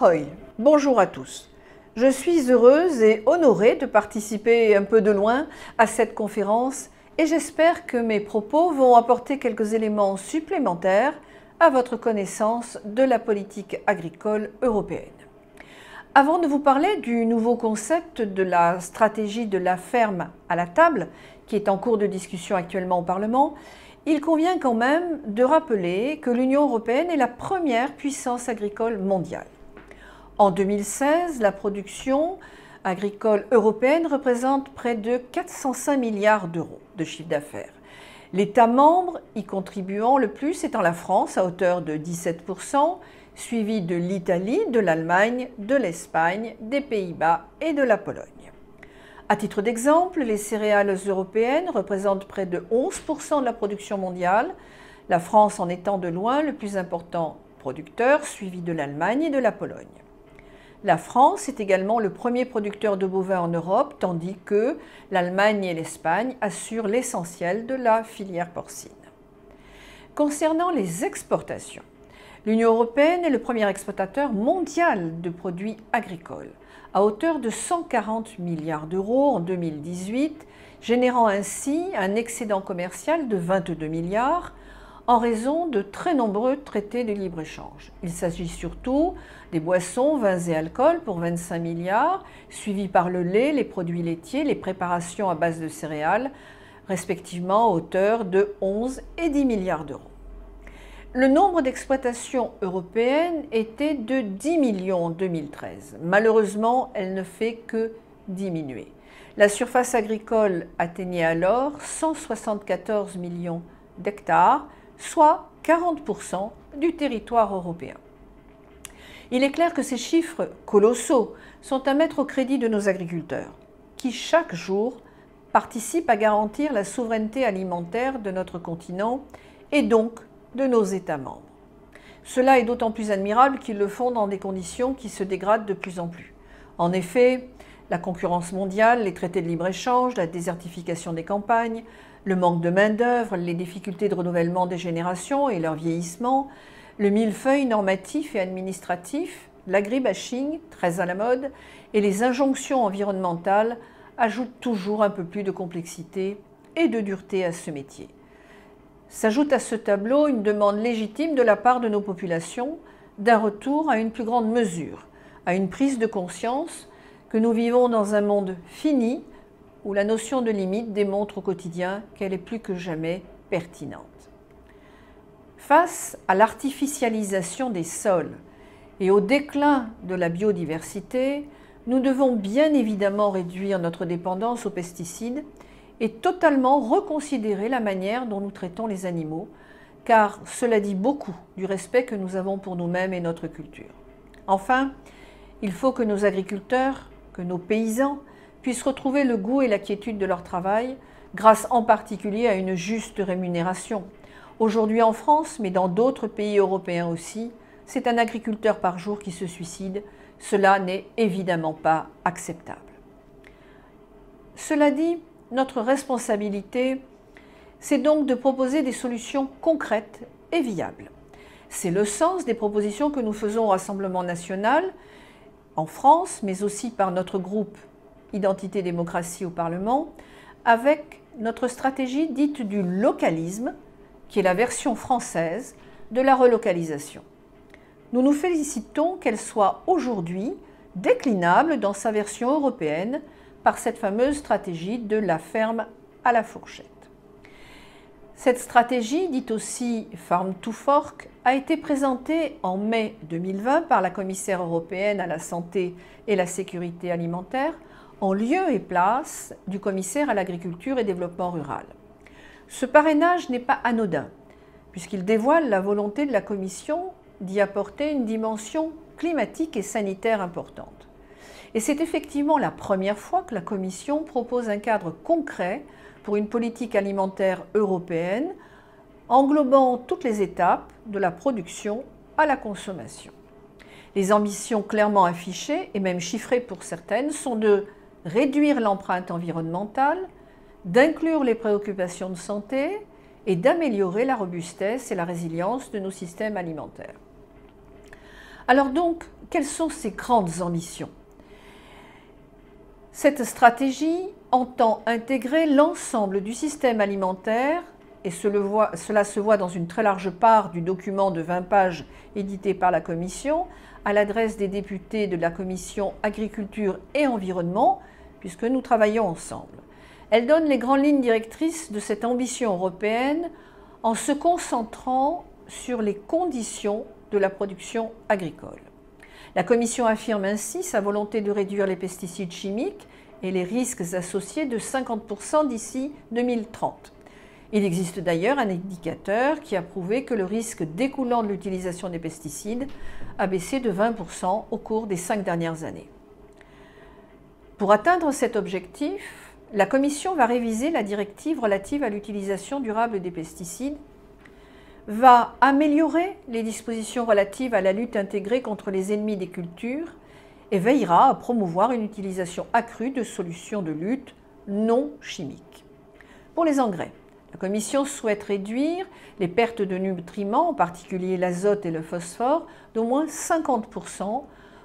Ahoy! Bonjour à tous. Je suis heureuse et honorée de participer un peu de loin à cette conférence et j'espère que mes propos vont apporter quelques éléments supplémentaires à votre connaissance de la politique agricole européenne. Avant de vous parler du nouveau concept de la stratégie de la ferme à la table, qui est en cours de discussion actuellement au Parlement, il convient quand même de rappeler que l'Union européenne est la première puissance agricole mondiale. En 2016, la production agricole européenne représente près de 405 milliards d'euros de chiffre d'affaires. L'État membre y contribuant le plus étant la France à hauteur de 17%, suivi de l'Italie, de l'Allemagne, de l'Espagne, des Pays-Bas et de la Pologne. À titre d'exemple, les céréales européennes représentent près de 11% de la production mondiale, la France en étant de loin le plus important producteur, suivi de l'Allemagne et de la Pologne. La France est également le premier producteur de bovins en Europe, tandis que l'Allemagne et l'Espagne assurent l'essentiel de la filière porcine. Concernant les exportations, l'Union européenne est le premier exportateur mondial de produits agricoles, à hauteur de 140 milliards d'euros en 2018, générant ainsi un excédent commercial de 22 milliards en raison de très nombreux traités de libre-échange. Il s'agit surtout des boissons, vins et alcools pour 25 milliards, suivis par le lait, les produits laitiers, les préparations à base de céréales, respectivement à hauteur de 11 et 10 milliards d'euros. Le nombre d'exploitations européennes était de 10 millions en 2013. Malheureusement, elle ne fait que diminuer. La surface agricole atteignait alors 174 millions d'hectares, soit 40% du territoire européen. Il est clair que ces chiffres colossaux sont à mettre au crédit de nos agriculteurs, qui chaque jour participent à garantir la souveraineté alimentaire de notre continent et donc de nos États membres. Cela est d'autant plus admirable qu'ils le font dans des conditions qui se dégradent de plus en plus. En effet, la concurrence mondiale, les traités de libre-échange, la désertification des campagnes, le manque de main-d'œuvre, les difficultés de renouvellement des générations et leur vieillissement, le millefeuille normatif et administratif, l'agribashing, très à la mode, et les injonctions environnementales ajoutent toujours un peu plus de complexité et de dureté à ce métier. S'ajoute à ce tableau une demande légitime de la part de nos populations d'un retour à une plus grande mesure, à une prise de conscience que nous vivons dans un monde fini où la notion de limite démontre au quotidien qu'elle est plus que jamais pertinente. Face à l'artificialisation des sols et au déclin de la biodiversité, nous devons bien évidemment réduire notre dépendance aux pesticides et totalement reconsidérer la manière dont nous traitons les animaux, car cela dit beaucoup du respect que nous avons pour nous-mêmes et notre culture. Enfin, il faut que nos agriculteurs, que nos paysans puissent retrouver le goût et la quiétude de leur travail, grâce en particulier à une juste rémunération. Aujourd'hui en France, mais dans d'autres pays européens aussi, c'est un agriculteur par jour qui se suicide. Cela n'est évidemment pas acceptable. Cela dit, notre responsabilité, c'est donc de proposer des solutions concrètes et viables. C'est le sens des propositions que nous faisons au Rassemblement national, en France, mais aussi par notre groupe Identité Démocratie au Parlement, avec notre stratégie dite du localisme, qui est la version française de la relocalisation. Nous nous félicitons qu'elle soit aujourd'hui déclinable dans sa version européenne par cette fameuse stratégie de la ferme à la fourchette. Cette stratégie, dite aussi Farm to Fork, a été présentée en mai 2020 par la commissaire européenne à la santé et la sécurité alimentaire, en lieu et place du commissaire à l'agriculture et développement rural. Ce parrainage n'est pas anodin, puisqu'il dévoile la volonté de la Commission d'y apporter une dimension climatique et sanitaire importante. Et c'est effectivement la première fois que la Commission propose un cadre concret pour une politique alimentaire européenne, englobant toutes les étapes de la production à la consommation. Les ambitions clairement affichées, et même chiffrées pour certaines, sont de réduire l'empreinte environnementale, d'inclure les préoccupations de santé et d'améliorer la robustesse et la résilience de nos systèmes alimentaires. Alors donc, quelles sont ces grandes ambitions? Cette stratégie entend intégrer l'ensemble du système alimentaire, et cela se voit dans une très large part du document de 20 pages édité par la Commission, à l'adresse des députés de la Commission Agriculture et Environnement, puisque nous travaillons ensemble. Elle donne les grandes lignes directrices de cette ambition européenne en se concentrant sur les conditions de la production agricole. La Commission affirme ainsi sa volonté de réduire les pesticides chimiques et les risques associés de 50% d'ici 2030. Il existe d'ailleurs un indicateur qui a prouvé que le risque découlant de l'utilisation des pesticides a baissé de 20% au cours des 5 dernières années. Pour atteindre cet objectif, la Commission va réviser la directive relative à l'utilisation durable des pesticides, va améliorer les dispositions relatives à la lutte intégrée contre les ennemis des cultures et veillera à promouvoir une utilisation accrue de solutions de lutte non chimiques. Pour les engrais, la Commission souhaite réduire les pertes de nutriments, en particulier l'azote et le phosphore, d'au moins 50%,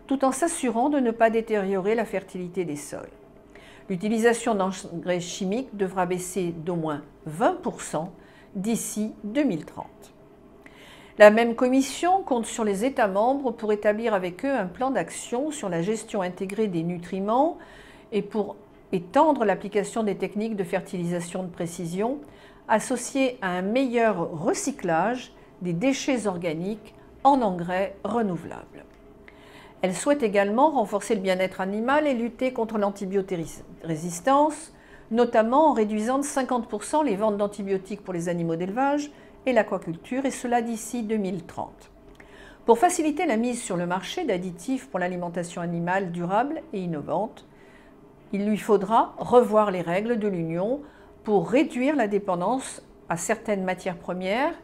tout en s'assurant de ne pas détériorer la fertilité des sols. L'utilisation d'engrais chimiques devra baisser d'au moins 20% d'ici 2030. La même Commission compte sur les États membres pour établir avec eux un plan d'action sur la gestion intégrée des nutriments et pour étendre l'application des techniques de fertilisation de précision associées à un meilleur recyclage des déchets organiques en engrais renouvelables. Elle souhaite également renforcer le bien-être animal et lutter contre l'antibiorésistance, notamment en réduisant de 50% les ventes d'antibiotiques pour les animaux d'élevage et l'aquaculture, et cela d'ici 2030. Pour faciliter la mise sur le marché d'additifs pour l'alimentation animale durable et innovante, il lui faudra revoir les règles de l'Union pour réduire la dépendance à certaines matières premières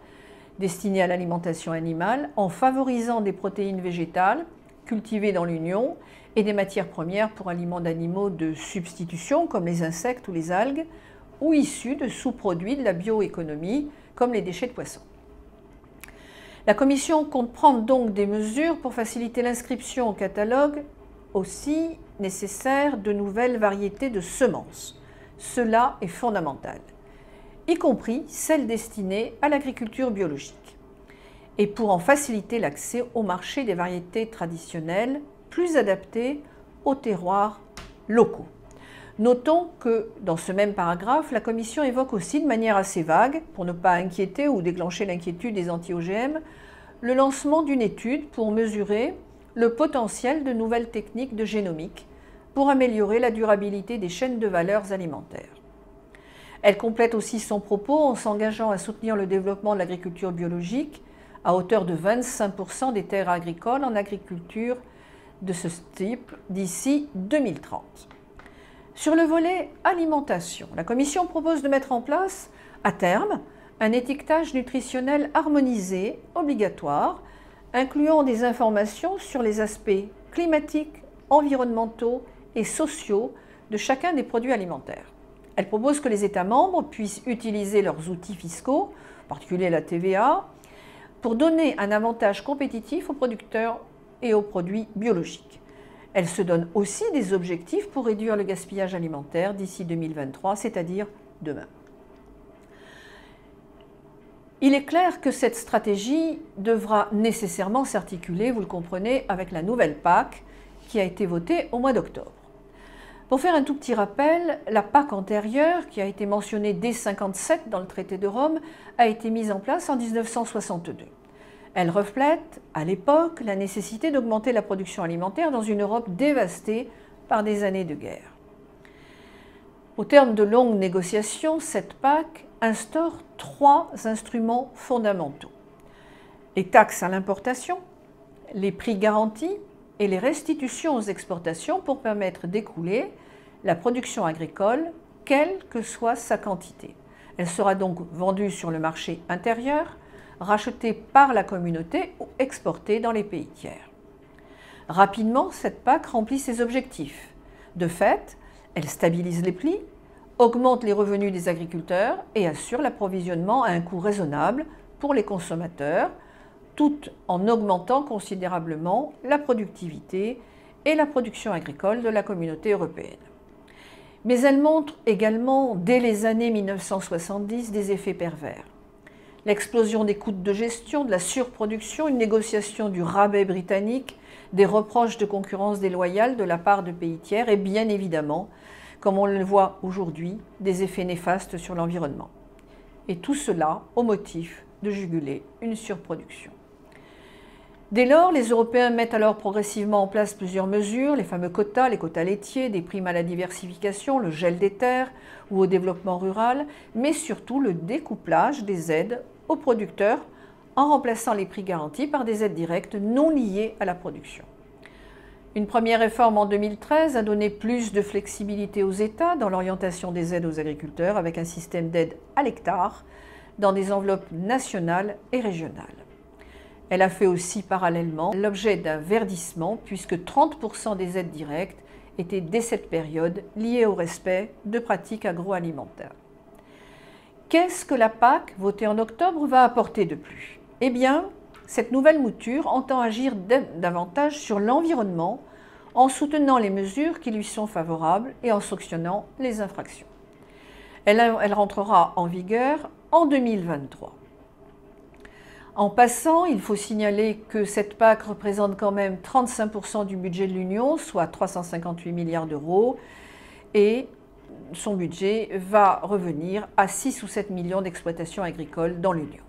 destinées à l'alimentation animale en favorisant des protéines végétales cultivées dans l'Union et des matières premières pour aliments d'animaux de substitution comme les insectes ou les algues ou issus de sous-produits de la bioéconomie comme les déchets de poissons. La Commission compte prendre donc des mesures pour faciliter l'inscription au catalogue aussi nécessaire de nouvelles variétés de semences. Cela est fondamental, y compris celles destinées à l'agriculture biologique. Et pour en faciliter l'accès au marché des variétés traditionnelles plus adaptées aux terroirs locaux. Notons que dans ce même paragraphe, la Commission évoque aussi de manière assez vague, pour ne pas inquiéter ou déclencher l'inquiétude des anti-OGM, le lancement d'une étude pour mesurer le potentiel de nouvelles techniques de génomique pour améliorer la durabilité des chaînes de valeurs alimentaires. Elle complète aussi son propos en s'engageant à soutenir le développement de l'agriculture biologique à hauteur de 25% des terres agricoles en agriculture de ce type d'ici 2030. Sur le volet alimentation, la Commission propose de mettre en place, à terme, un étiquetage nutritionnel harmonisé, obligatoire, incluant des informations sur les aspects climatiques, environnementaux et sociaux de chacun des produits alimentaires. Elle propose que les États membres puissent utiliser leurs outils fiscaux, en particulier la TVA, pour donner un avantage compétitif aux producteurs et aux produits biologiques. Elle se donne aussi des objectifs pour réduire le gaspillage alimentaire d'ici 2023, c'est-à-dire demain. Il est clair que cette stratégie devra nécessairement s'articuler, vous le comprenez, avec la nouvelle PAC qui a été votée au mois d'octobre. Pour faire un tout petit rappel, la PAC antérieure, qui a été mentionnée dès 1957 dans le traité de Rome, a été mise en place en 1962. Elle reflète, à l'époque, la nécessité d'augmenter la production alimentaire dans une Europe dévastée par des années de guerre. Au terme de longues négociations, cette PAC instaure 3 instruments fondamentaux. Les taxes à l'importation, les prix garantis et les restitutions aux exportations pour permettre d'écouler la production agricole, quelle que soit sa quantité. Elle sera donc vendue sur le marché intérieur, rachetée par la communauté ou exportée dans les pays tiers. Rapidement, cette PAC remplit ses objectifs. De fait, elle stabilise les prix, augmente les revenus des agriculteurs et assure l'approvisionnement à un coût raisonnable pour les consommateurs, tout en augmentant considérablement la productivité et la production agricole de la communauté européenne. Mais elle montre également, dès les années 1970, des effets pervers. L'explosion des coûts de gestion, de la surproduction, une négociation du rabais britannique, des reproches de concurrence déloyale de la part de pays tiers et bien évidemment, comme on le voit aujourd'hui, des effets néfastes sur l'environnement. Et tout cela au motif de juguler une surproduction. Dès lors, les Européens mettent alors progressivement en place plusieurs mesures, les fameux quotas, les quotas laitiers, des primes à la diversification, le gel des terres ou au développement rural, mais surtout le découplage des aides aux producteurs en remplaçant les prix garantis par des aides directes non liées à la production. Une première réforme en 2013 a donné plus de flexibilité aux États dans l'orientation des aides aux agriculteurs avec un système d'aide à l'hectare dans des enveloppes nationales et régionales. Elle a fait aussi parallèlement l'objet d'un verdissement puisque 30% des aides directes étaient dès cette période liées au respect de pratiques agroalimentaires. Qu'est-ce que la PAC, votée en octobre, va apporter de plus? Eh bien, cette nouvelle mouture entend agir davantage sur l'environnement en soutenant les mesures qui lui sont favorables et en sanctionnant les infractions. Elle rentrera en vigueur en 2023. En passant, il faut signaler que cette PAC représente quand même 35% du budget de l'Union, soit 358 milliards d'euros, et son budget va revenir à 6 ou 7 millions d'exploitations agricoles dans l'Union.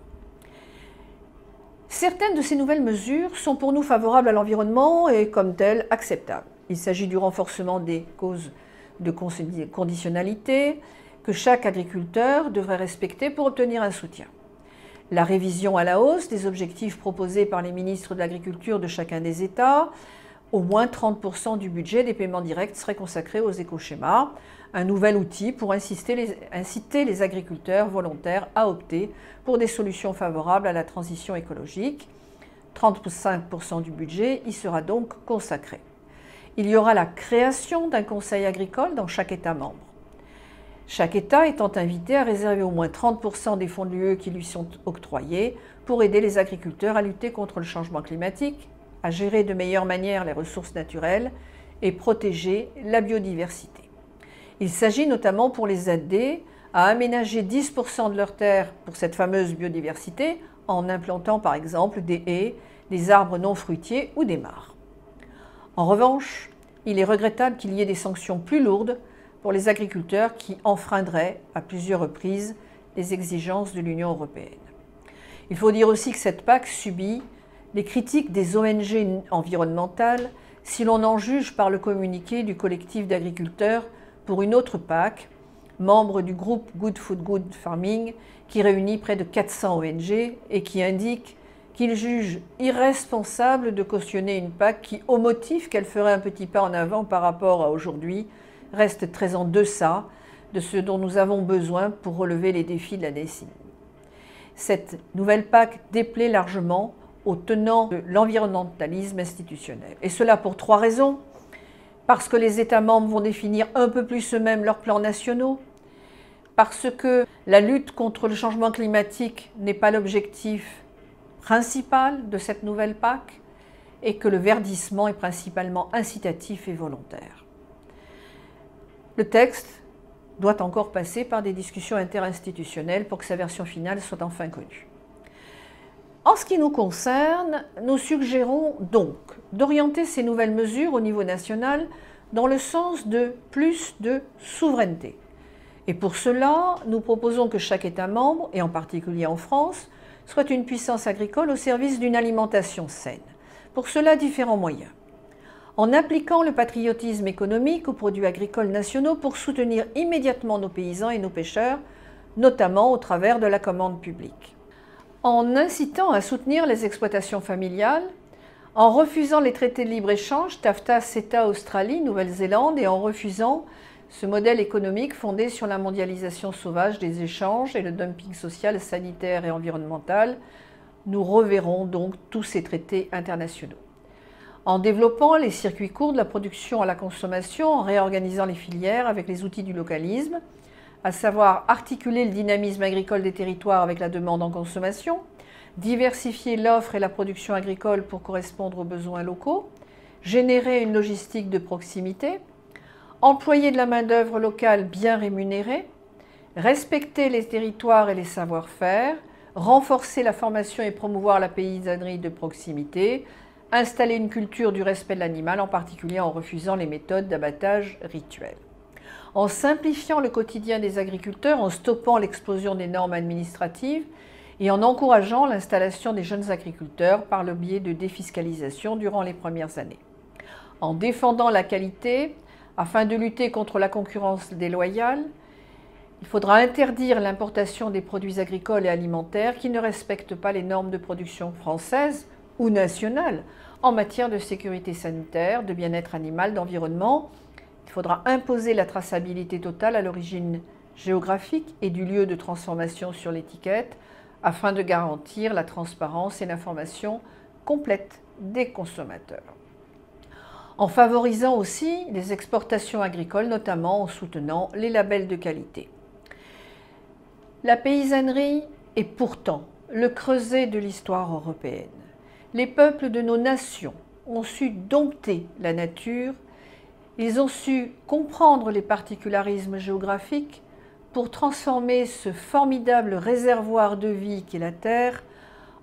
Certaines de ces nouvelles mesures sont pour nous favorables à l'environnement et comme telles acceptables. Il s'agit du renforcement des causes de conditionnalité que chaque agriculteur devrait respecter pour obtenir un soutien. La révision à la hausse des objectifs proposés par les ministres de l'Agriculture de chacun des États, au moins 30% du budget des paiements directs serait consacré aux écoschémas, un nouvel outil pour inciter les agriculteurs volontaires à opter pour des solutions favorables à la transition écologique. 35% du budget y sera donc consacré. Il y aura la création d'un conseil agricole dans chaque État membre. Chaque État étant invité à réserver au moins 30% des fonds de l'UE qui lui sont octroyés pour aider les agriculteurs à lutter contre le changement climatique, à gérer de meilleure manière les ressources naturelles et protéger la biodiversité. Il s'agit notamment pour les aider à aménager 10% de leurs terres pour cette fameuse biodiversité en implantant par exemple des haies, des arbres non fruitiers ou des mares. En revanche, il est regrettable qu'il y ait des sanctions plus lourdes pour les agriculteurs qui enfreindraient à plusieurs reprises les exigences de l'Union européenne. Il faut dire aussi que cette PAC subit les critiques des ONG environnementales si l'on en juge par le communiqué du collectif d'agriculteurs pour une autre PAC, membre du groupe Good Food Good Farming, qui réunit près de 400 ONG et qui indique qu'il juge irresponsable de cautionner une PAC qui, au motif qu'elle ferait un petit pas en avant par rapport à aujourd'hui, reste très en deçà de ce dont nous avons besoin pour relever les défis de la décennie. Cette nouvelle PAC déplaît largement aux tenants de l'environnementalisme institutionnel. Et cela pour 3 raisons. Parce que les États membres vont définir un peu plus eux-mêmes leurs plans nationaux, parce que la lutte contre le changement climatique n'est pas l'objectif principal de cette nouvelle PAC et que le verdissement est principalement incitatif et volontaire. Le texte doit encore passer par des discussions interinstitutionnelles pour que sa version finale soit enfin connue. En ce qui nous concerne, nous suggérons donc d'orienter ces nouvelles mesures au niveau national dans le sens de plus de souveraineté. Et pour cela, nous proposons que chaque État membre, et en particulier en France, soit une puissance agricole au service d'une alimentation saine. Pour cela, différents moyens. En appliquant le patriotisme économique aux produits agricoles nationaux pour soutenir immédiatement nos paysans et nos pêcheurs, notamment au travers de la commande publique. En incitant à soutenir les exploitations familiales, en refusant les traités de libre-échange, TAFTA, CETA, Australie, Nouvelle-Zélande, et en refusant ce modèle économique fondé sur la mondialisation sauvage des échanges et le dumping social, sanitaire et environnemental, nous reverrons donc tous ces traités internationaux. En développant les circuits courts de la production à la consommation, en réorganisant les filières avec les outils du localisme, à savoir articuler le dynamisme agricole des territoires avec la demande en consommation, diversifier l'offre et la production agricole pour correspondre aux besoins locaux, générer une logistique de proximité, employer de la main-d'œuvre locale bien rémunérée, respecter les territoires et les savoir-faire, renforcer la formation et promouvoir la paysannerie de proximité, installer une culture du respect de l'animal, en particulier en refusant les méthodes d'abattage rituel. En simplifiant le quotidien des agriculteurs, en stoppant l'explosion des normes administratives et en encourageant l'installation des jeunes agriculteurs par le biais de défiscalisation durant les premières années. En défendant la qualité, afin de lutter contre la concurrence déloyale, il faudra interdire l'importation des produits agricoles et alimentaires qui ne respectent pas les normes de production françaises ou nationales en matière de sécurité sanitaire, de bien-être animal, d'environnement. Il faudra imposer la traçabilité totale à l'origine géographique et du lieu de transformation sur l'étiquette afin de garantir la transparence et l'information complète des consommateurs. En favorisant aussi les exportations agricoles, notamment en soutenant les labels de qualité. La paysannerie est pourtant le creuset de l'histoire européenne. Les peuples de nos nations ont su dompter la nature, ils ont su comprendre les particularismes géographiques pour transformer ce formidable réservoir de vie qu'est la Terre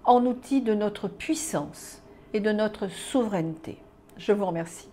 en outil de notre puissance et de notre souveraineté. Je vous remercie.